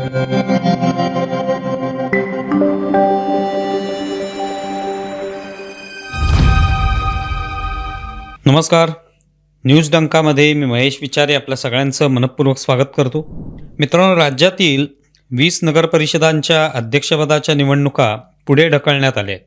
नमस्कार. न्यूज डंकामध्ये मी महेश विचारे आपल्या सगळ्यांचं मनपूर्वक स्वागत करतो. मित्रांनो, राज्यातील 20 नगरपरिषदांच्या अध्यक्षपदाच्या निवडणुका पुढे ढकलण्यात आल्या.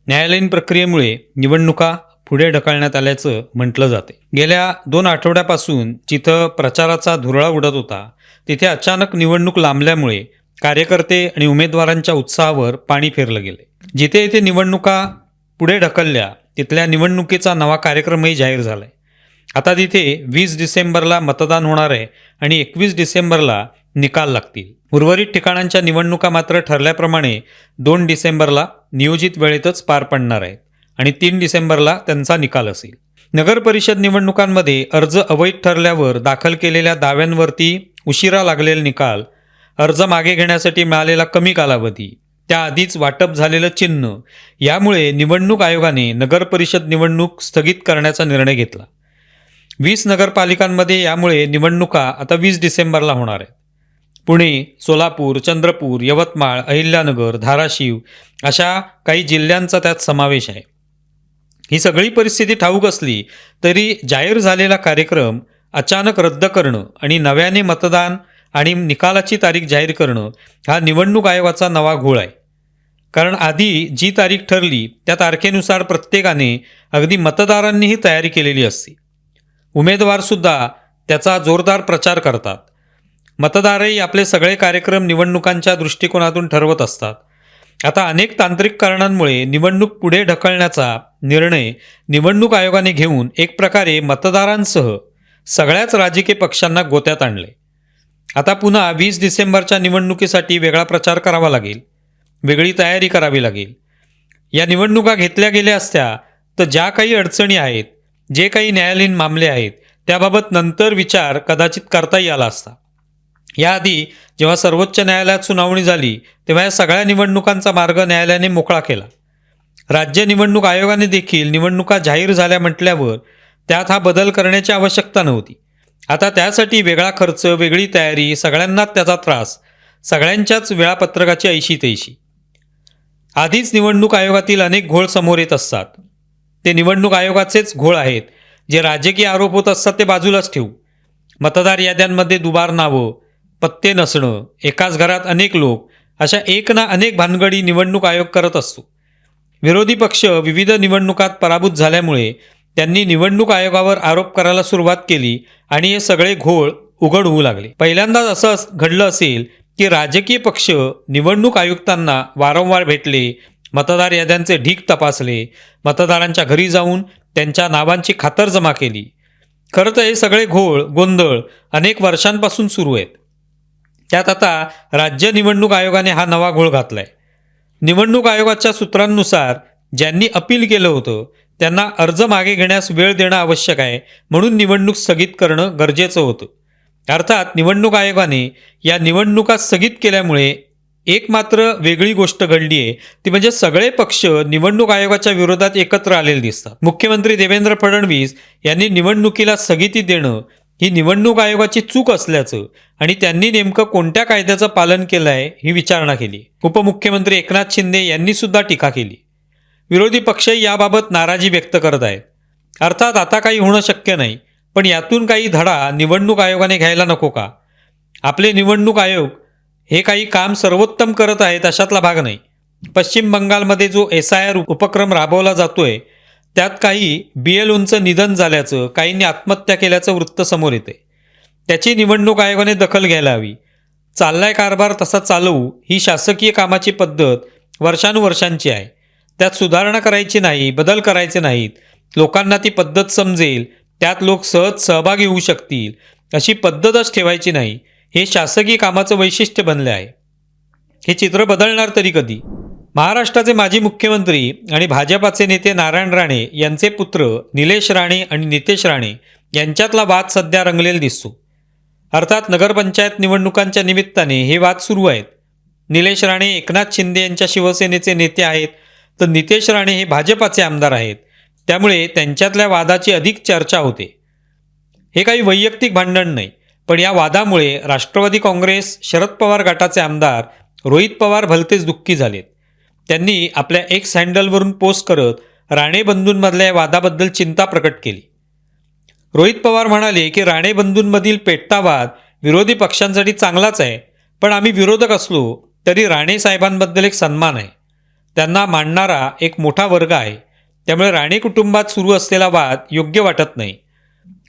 न्यायालयीन प्रक्रियेमुळे निवडणुका पुढे ढकलण्यात आल्याचं म्हटलं जाते. गेल्या 2 आठवड्यापासून जिथं प्रचाराचा धुरळा उडत होता तिथे अचानक निवडणूक लांबल्यामुळे कार्यकर्ते आणि उमेदवारांच्या उत्साहावर पाणी फेरलं गेले. जिथे इथे निवडणुका पुढे ढकलल्या तिथल्या निवडणुकीचा नवा कार्यक्रमही जाहीर झाला आहे. आता तिथे 20 डिसेंबरला मतदान होणार आहे आणि 21 डिसेंबरला निकाल लागतील. उर्वरित ठिकाणांच्या निवडणुका मात्र ठरल्याप्रमाणे 2 डिसेंबरला नियोजित वेळेतच पार पडणार आहेत आणि 3 डिसेंबरला त्यांचा निकाल असेल. नगर परिषद निवडणुकांमध्ये अर्ज अवैध ठरल्यावर दाखल केलेल्या दाव्यांवरती उशिरा लागलेला निकाल, अर्ज मागे घेण्यासाठी मिळालेला कमी कालावधी, त्याआधीच वाटप झालेलं चिन्ह, यामुळे निवडणूक आयोगाने नगर परिषद निवडणूक स्थगित करण्याचा निर्णय घेतला. 20 नगरपालिकांमध्ये यामुळे निवडणुका आता 20 डिसेंबरला होणार आहेत. पुणे, सोलापूर, चंद्रपूर, यवतमाळ, अहिल्यानगर, धाराशिव अशा काही जिल्ह्यांचा त्यात समावेश आहे. ही सगळी परिस्थिती ठाऊक असली तरी जाहीर झालेला कार्यक्रम अचानक रद्द करणं आणि नव्याने मतदान आणि निकालाची तारीख जाहीर करणं हा निवडणूक आयोगाचा नवा घोळ आहे. कारण आधी जी तारीख ठरली त्या तारखेनुसार प्रत्येकाने, अगदी मतदारांनीही तयारी केलेली असते. उमेदवारसुद्धा त्याचा जोरदार प्रचार करतात. मतदारही आपले सगळे कार्यक्रम निवडणुकांच्या दृष्टिकोनातून ठरवत असतात. आता अनेक तांत्रिक कारणांमुळे निवडणूक पुढे ढकलण्याचा निर्णय निवडणूक आयोगाने घेऊन एक प्रकारे मतदारांसह सगळ्याच राजकीय पक्षांना गोत्यात आणले. आता पुन्हा 20 डिसेंबरच्या निवडणुकीसाठी वेगळा प्रचार करावा लागेल, वेगळी तयारी करावी लागेल. या निवडणुका घेतल्या गेल्या असत्या तर ज्या काही अडचणी आहेत, जे काही न्यायालयीन मामले आहेत, त्याबाबत नंतर विचार कदाचित करताही आला असता. याआधी जेव्हा सर्वोच्च न्यायालयात सुनावणी झाली तेव्हा या सगळ्या निवडणुकांचा मार्ग न्यायालयाने मोकळा केला. राज्य निवडणूक आयोगाने देखील निवडणुका जाहीर झाल्या म्हटल्यावर त्यात हा बदल करण्याची आवश्यकता नव्हती. आता त्यासाठी वेगळा खर्च, वेगळी तयारी, सगळ्यांनाच त्याचा त्रास, सगळ्यांच्याच वेळापत्रकाची ऐशी तैशी. आधीच निवडणूक आयोगातील अनेक घोळ समोर येत असतात. ते निवडणूक आयोगाचेच घोळ आहेत. जे राजकीय आरोप होत असतात ते बाजूलाच ठेवू. मतदार याद्यांमध्ये दुबार नावं, पत्ते नसणं, एकाच घरात अनेक लोक, अशा एक ना अनेक भानगडी निवडणूक आयोग करत असतो. विरोधी पक्ष विविध निवडणुकात पराभूत झाल्यामुळे त्यांनी निवडणूक आयोगावर आरोप करायला सुरुवात केली आणि हे सगळे घोळ उघड होऊ लागले. पहिल्यांदाच असं घडलं असेल की राजकीय पक्ष निवडणूक आयुक्तांना वारंवार भेटले, मतदार याद्यांचे ढीग तपासले, मतदारांच्या घरी जाऊन त्यांच्या नावांची खातरजमा केली. खरं तर हे सगळे घोळ, गोंधळ अनेक वर्षांपासून सुरू आहेत. त्यात आता राज्य निवडणूक आयोगाने हा नवा घोळ घातलाय. निवडणूक आयोगाच्या सूत्रांनुसार ज्यांनी अपील केलं होतं त्यांना अर्ज मागे घेण्यास वेळ देणं आवश्यक आहे, म्हणून निवडणूक स्थगित करणं गरजेचं होतं. अर्थात निवडणूक आयोगाने या निवडणुका स्थगित केल्यामुळे एक मात्र वेगळी गोष्ट घडली आहे, ती म्हणजे सगळे पक्ष निवडणूक आयोगाच्या विरोधात एकत्र आलेले दिसतात. मुख्यमंत्री देवेंद्र फडणवीस यांनी निवडणुकीला स्थगिती देणं ही निवडणूक आयोगाची चूक असल्याचं आणि त्यांनी नेमकं कोणत्या कायद्याचं पालन केलं आहे ही विचारणा केली. उपमुख्यमंत्री एकनाथ शिंदे यांनी सुद्धा टीका केली. विरोधी पक्षही याबाबत नाराजी व्यक्त करत आहेत. अर्थात आता काही होणं शक्य नाही, पण यातून काही धडा निवडणूक आयोगाने घ्यायला नको का? आपले निवडणूक आयोग हे काही काम सर्वोत्तम करत आहेत अशातला भाग नाही. पश्चिम बंगालमध्ये जो SIR उपक्रम राबवला जातोय त्यात काही BLOंचं निधन झाल्याचं, काहींनी आत्महत्या केल्याचं वृत्त समोर येते. त्याची निवडणूक आयोगाने दखल घ्यायला हवी. चाललाय कारभार तसा चालवू ही शासकीय कामाची पद्धत वर्षानुवर्षांची आहे. त्यात सुधारणा करायची नाही, बदल करायचे नाहीत. लोकांना ती पद्धत समजेल, त्यात लोक सहज सहभागी होऊ शकतील अशी पद्धतच ठेवायची नाही. हे शासकीय कामाचं वैशिष्ट्य बनले आहे. हे चित्र बदलणार तरी कधी? महाराष्ट्राचे माजी मुख्यमंत्री आणि भाजपाचे नेते नारायण राणे यांचे पुत्र निलेश राणे आणि नितेश राणे यांच्यातला वाद सध्या रंगलेला दिसतो. अर्थात नगरपंचायत निवडणुकांच्या निमित्ताने हे वाद सुरू आहेत. निलेश राणे एकनाथ शिंदे यांच्या शिवसेनेचे नेते आहेत, तर नितेश राणे हे भाजपाचे आमदार आहेत. त्यामुळे त्यांच्यातल्या वादाची अधिक चर्चा होते. हे काही वैयक्तिक भांडण नाही, पण या वादामुळे राष्ट्रवादी काँग्रेस शरद पवार गटाचे आमदार रोहित पवार भलतेच दुःखी झालेत. त्यांनी आपल्या एक्स हँडलवरून पोस्ट करत राणे बंधूंमधल्या या वादाबद्दल चिंता प्रकट केली. रोहित पवार म्हणाले की राणे बंधूंमधील पेटता वाद विरोधी पक्षांसाठी चांगलाच आहे, पण आम्ही विरोधक असलो तरी राणे साहेबांबद्दल एक सन्मान आहे. त्यांना मानणारा एक मोठा वर्ग आहे. त्यामुळे राणे कुटुंबात सुरू असलेला वाद योग्य वाटत नाही.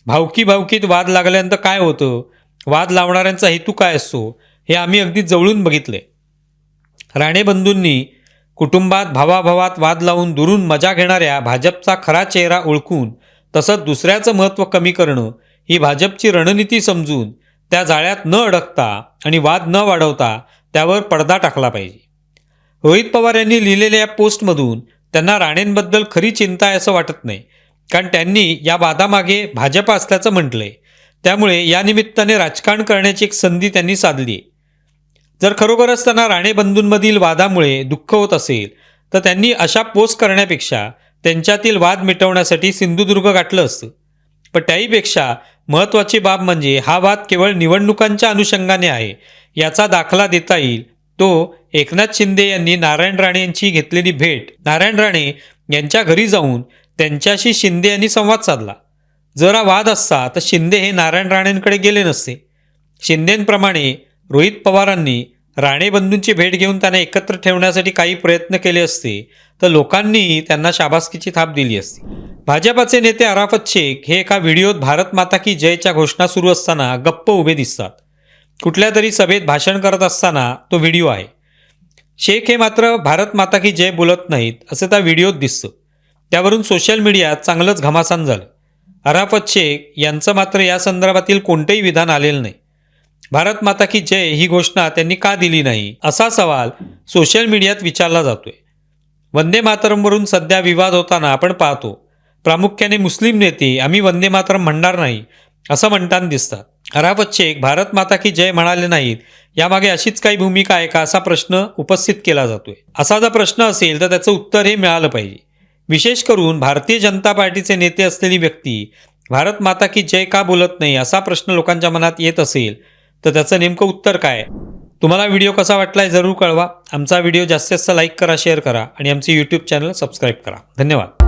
भावकीत वाद लागल्यानंतर काय होतं, वाद लावणाऱ्यांचा हेतू काय असतो, हे आम्ही अगदी जवळून बघितले. राणे बंधूंनी कुटुंबात भावाभावात वाद लावून दुरून मजा घेणाऱ्या भाजपचा खरा चेहरा ओळखून तसंच दुसऱ्याचं महत्त्व कमी करणं ही भाजपची रणनीती समजून त्या जाळ्यात न अडकता आणि वाद न वाढवता त्यावर पडदा टाकला पाहिजे. रोहित पवार यांनी लिहिलेल्या या पोस्टमधून त्यांना राणेंबद्दल खरी चिंता आहे असं वाटत नाही, कारण त्यांनी या वादामागे भाजप असल्याचं म्हटलंय. त्यामुळे या निमित्ताने राजकारण करण्याची एक संधी त्यांनी साधली. जर खरोखरच त्यांना राणे बंधूंमधील वादामुळे दुःख होत असेल तर त्यांनी अशा पोस्ट करण्यापेक्षा त्यांच्यातील वाद मिटवण्यासाठी सिंधुदुर्ग गाठलं असतं. पण त्याहीपेक्षा महत्त्वाची बाब म्हणजे हा वाद केवळ निवडणुकांच्या अनुषंगाने आहे याचा दाखला देता येईल तो एकनाथ शिंदे यांनी नारायण राणे यांची घेतलेली भेट. नारायण राणे यांच्या घरी जाऊन त्यांच्याशी शिंदे यांनी संवाद साधला. जर हा वाद असता तर शिंदे हे नारायण राणेंकडे गेले नसते. शिंदेंप्रमाणे रोहित पवारांनी राणे बंधूंची भेट घेऊन त्यांना एकत्र ठेवण्यासाठी काही प्रयत्न केले असते तर लोकांनी त्यांना शाबासकीची थाप दिली असती. भाजपाचे नेते अराफत शेख हे एका व्हिडिओत भारत माता की जयच्या घोषणा सुरू असताना गप्प उभे दिसतात. कुठल्या तरी सभेत भाषण करत असताना तो व्हिडिओ आहे. शेख हे मात्र भारत माता की जय बोलत नाहीत असं त्या व्हिडिओत दिसतं. त्यावरून सोशल मीडियात चांगलंच घमासान झालं. अराफत शेख यांचं मात्र या संदर्भातील कोणतंही विधान आलेलं नाही. भारत माता की जय ही घोषणा त्यांनी का दिली नाही असा सवाल सोशल मीडियात विचारला जातोय. वंदे मातरमवरून सध्या विवाद होताना आपण पाहतो. प्रामुख्याने मुस्लिम नेते आम्ही वंदे मातरम म्हणणार नाही असं म्हणताना दिसतात. अराफत शेख भारत माता की जय म्हणाले नाहीत यामागे अशीच काही भूमिका आहे का असा प्रश्न उपस्थित केला जातोय. असा जर प्रश्न असेल तर त्याचं उत्तर हे मिळालं पाहिजे. विशेष करून भारतीय जनता पार्टीचे नेते असलेली व्यक्ती भारत माता की जय का बोलत नाही असा प्रश्न लोकांच्या मनात येत असेल तर त्याचं नेमकं उत्तर काय? तुम्हाला व्हिडिओ कसा वाटलाय जरूर कळवा. आमचा व्हिडिओ जास्तीत जास्त लाईक करा, शेअर करा आणि आमचे यूट्यूब चॅनल सबस्क्राईब करा. धन्यवाद.